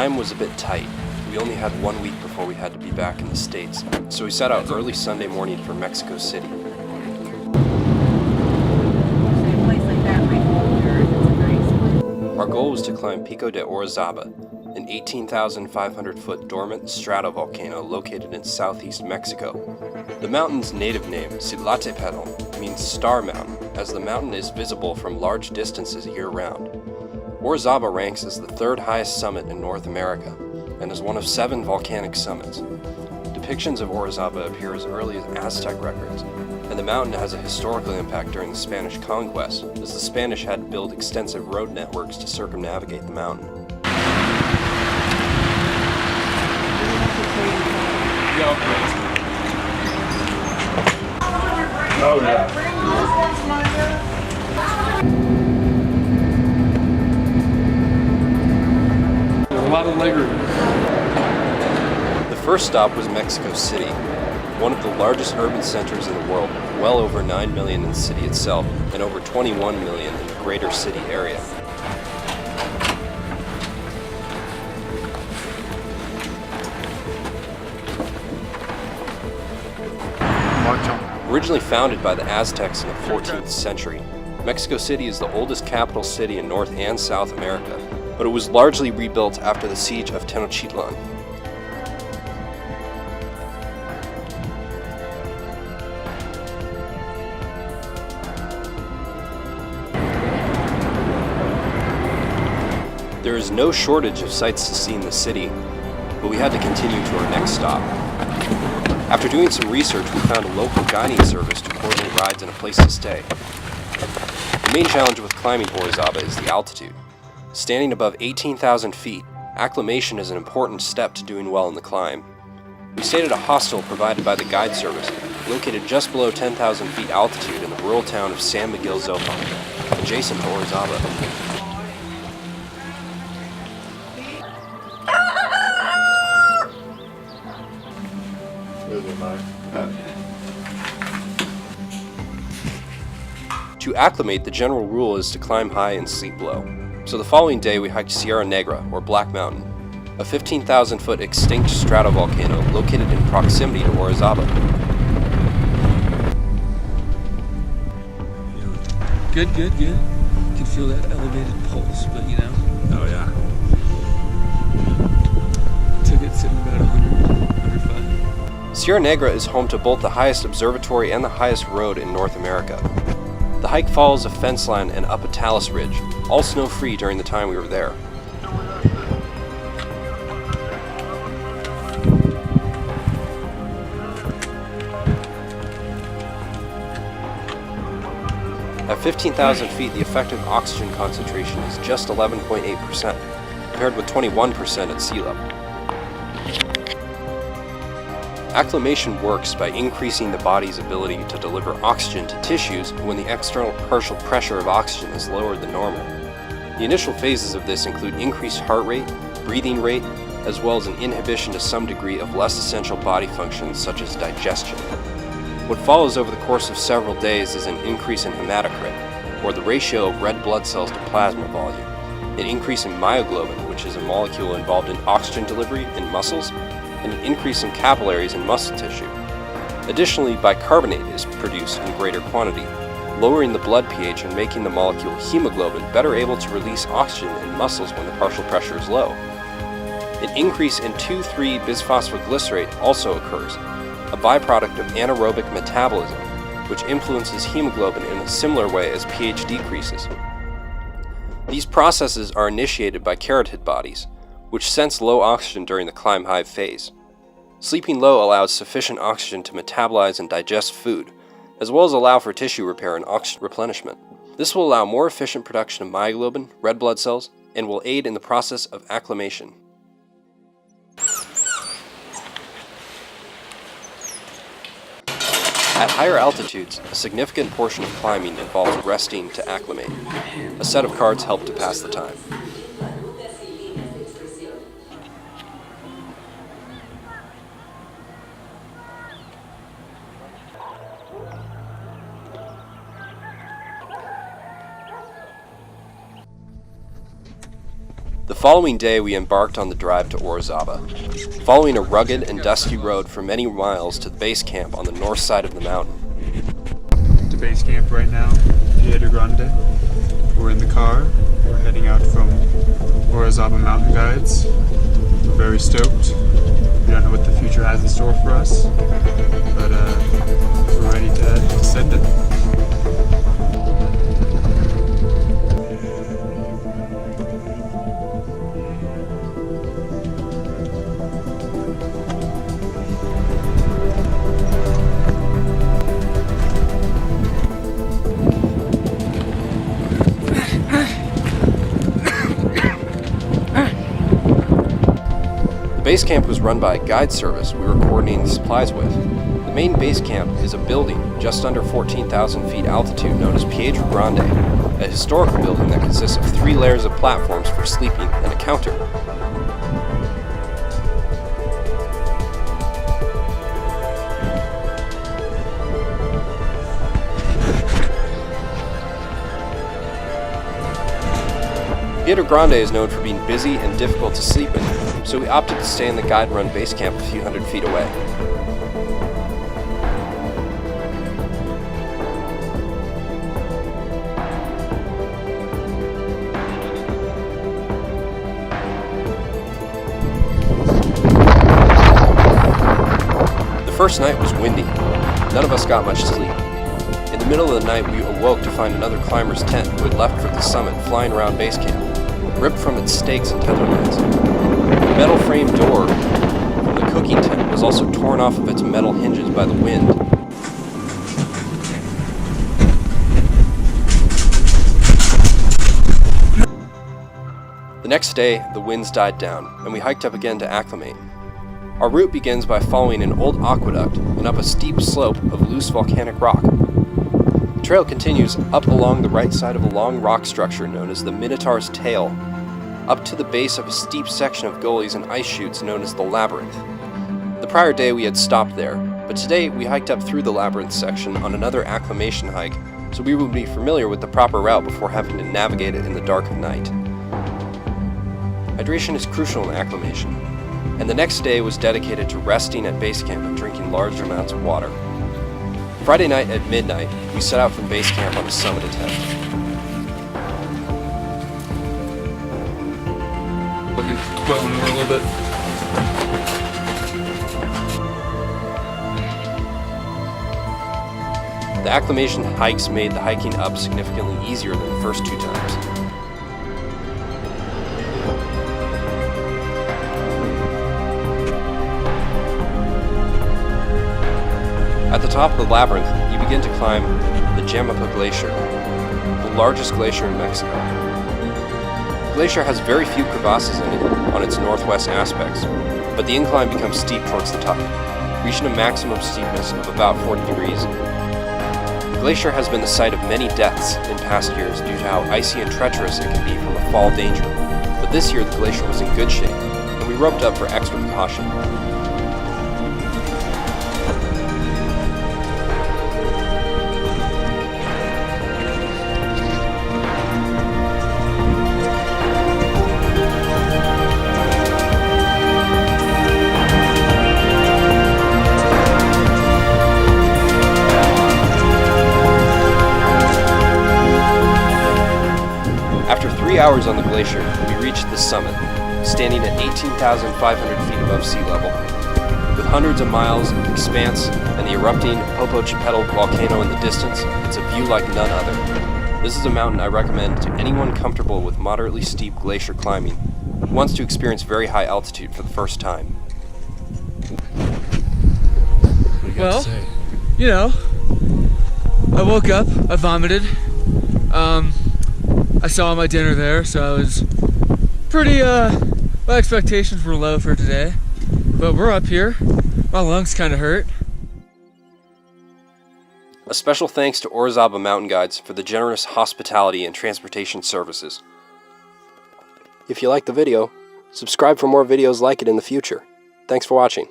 time was a bit tight. We only had 1 week before we had to be back in the States, so we set out early Sunday morning for Mexico City. Our goal was to climb Pico de Orizaba, an 18,500-foot dormant stratovolcano located in southeast Mexico. The mountain's native name, Citlactepetl, means Star Mountain, as the mountain is visible from large distances year-round. Orizaba ranks as the third highest summit in North America, and is one of 7 volcanic summits. Depictions of Orizaba appear as early as Aztec records, and the mountain has a historical impact during the Spanish conquest, as the Spanish had to build extensive road networks to circumnavigate the mountain. Oh yeah. A lot of legroom. The first stop was Mexico City, one of the largest urban centers in the world, with well over 9 million in the city itself and over 21 million in the greater city area. Originally founded by the Aztecs in the 14th century, Mexico City is the oldest capital city in North and South America, but it was largely rebuilt after the siege of Tenochtitlan. There is no shortage of sights to see in the city, but we had to continue to our next stop. After doing some research, we found a local guiding service to coordinate rides and a place to stay. The main challenge with climbing Orizaba is the altitude. Standing above 18,000 feet, acclimation is an important step to doing well in the climb. We stayed at a hostel provided by the guide service, located just below 10,000 feet altitude in the rural town of San Miguel Zopan, adjacent to Orizaba. To acclimate, the general rule is to climb high and sleep low. So the following day we hiked Sierra Negra, or Black Mountain, a 15,000-foot extinct stratovolcano located in proximity to Orizaba. Good. You can feel that elevated pulse, but you know. Oh yeah. Took it sitting about 105. Sierra Negra is home to both the highest observatory and the highest road in North America. The hike follows a fence line and up a talus ridge, all snow-free during the time we were there. At 15,000 feet, the effective oxygen concentration is just 11.8%, compared with 21% at sea level. Acclimation works by increasing the body's ability to deliver oxygen to tissues when the external partial pressure of oxygen is lower than normal. The initial phases of this include increased heart rate, breathing rate, as well as an inhibition to some degree of less essential body functions such as digestion. What follows over the course of several days is an increase in hematocrit, or the ratio of red blood cells to plasma volume, an increase in myoglobin, which is a molecule involved in oxygen delivery in muscles, and an increase in capillaries and muscle tissue. Additionally, bicarbonate is produced in greater quantity, lowering the blood pH and making the molecule hemoglobin better able to release oxygen in muscles when the partial pressure is low. An increase in 2,3-bisphosphoglycerate also occurs, a byproduct of anaerobic metabolism, which influences hemoglobin in a similar way as pH decreases. These processes are initiated by carotid bodies, which sense low oxygen during the climb-high phase. Sleeping low allows sufficient oxygen to metabolize and digest food, as well as allow for tissue repair and oxygen replenishment. This will allow more efficient production of myoglobin, red blood cells, and will aid in the process of acclimation. At higher altitudes, a significant portion of climbing involves resting to acclimate. A set of cards help to pass the time. The following day we embarked on the drive to Orizaba, following a rugged and dusty road for many miles to the base camp on the north side of the mountain. To base camp right now, Pico de Grande. We're in the car. We're heading out from Orizaba mountain guides. We're very stoked. We don't know what the future has in store for us, but we're ready to send it. The base camp was run by a guide service we were coordinating supplies with. The main base camp is a building just under 14,000 feet altitude known as Pico de Grande, a historical building that consists of 3 layers of platforms for sleeping and a counter. Pico de Grande is known for being busy and difficult to sleep in, so we opted to stay in the guide-run base camp a few hundred feet away. The first night was windy. None of us got much sleep. In the middle of the night, we awoke to find another climber's tent who had left for the summit flying around base camp, ripped from its stakes and tether lines. The metal frame door from the cooking tent was also torn off of its metal hinges by the wind. The next day, the winds died down, and we hiked up again to acclimate. Our route begins by following an old aqueduct and up a steep slope of loose volcanic rock. The trail continues up along the right side of a long rock structure known as the Minotaur's Tail, up to the base of a steep section of gullies and ice chutes known as the Labyrinth. The prior day we had stopped there, but today we hiked up through the Labyrinth section on another acclimation hike, so we would be familiar with the proper route before having to navigate it in the dark of night. Hydration is crucial in acclimation, and the next day was dedicated to resting at base camp and drinking large amounts of water. Friday night at midnight, we set out from base camp on a summit attempt. Going over a little bit. The acclimation hikes made the hiking up significantly easier than the first 2 times. At the top of the labyrinth, you begin to climb the Jamapa Glacier, the largest glacier in Mexico. The glacier has very few crevasses in it on its northwest aspects, but the incline becomes steep towards the top, reaching a maximum steepness of about 40 degrees. The glacier has been the site of many deaths in past years due to how icy and treacherous it can be from a fall danger, but this year the glacier was in good shape, and we roped up for extra precaution. After 3 hours on the glacier, we reached the summit, standing at 18,500 feet above sea level. With hundreds of miles of expanse and the erupting Popocatépetl volcano in the distance, it's a view like none other. This is a mountain I recommend to anyone comfortable with moderately steep glacier climbing, who wants to experience very high altitude for the first time. Well, you know, I woke up, I vomited, I saw my dinner there, so I was pretty, my expectations were low for today, but we're up here. My lungs kind of hurt. A special thanks to Orizaba Mountain Guides for the generous hospitality and transportation services. If you liked the video, subscribe for more videos like it in the future. Thanks for watching.